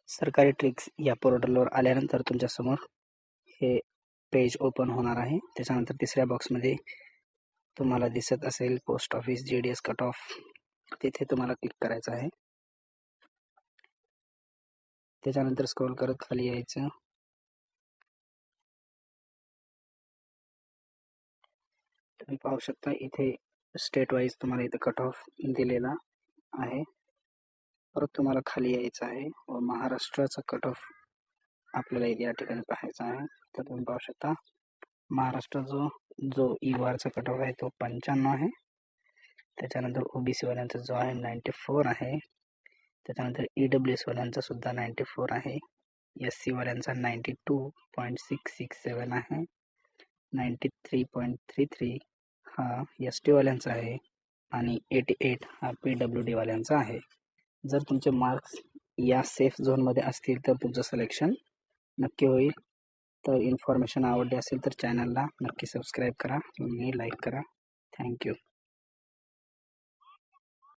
सरकारी ट्रिक्स या पोर्टलवर आल्यानंतर तुमच्यासमोर हे पेज ओपन होणार आहे। त्याच्यानंतर तिसऱ्या बॉक्समध्ये तुम्हाला दिसत असेल post office GDS cut off, तिथे तुम्हाला क्लिक करायचं आहे। त्याच्यानंतर स्क्रॉल करत खाली यायचं। तुम्ही पाहू शकता इथे स्टेट वाईज तुम्हाला इथे कट ऑफ दिलेला आहे। परत तुम्हाला खाली यायचं आहे व महाराष्ट्राचा कट ऑफ आपल्याला इथे या ठिकाणी पाहायचा आहे। तर तुम्ही पाहू शकता महाराष्ट्र जो EOR कट ऑफ आहे तो 95 आहे। त्याच्यानंतर OBC वाल्यांचा जो आहे 94 आहे। त्याच्यानंतर EWS वाल्यांचा सुद्धा 94 आहे। SC वाल्यांचा 92.667 आहे। 93.33 हा ST वाल्यांचा आहे आणि 88 हा PWD वाल्यांचा आहे। जर तुमचे मार्क्स या सेफ झोन मध्ये असतील तर तुमचं सिलेक्शन नक्की होईल। तर इन्फॉर्मेशन आवडली असेल तर चॅनलला नक्की सबस्क्राईब करा आणि लाईक करा। थँक्यू।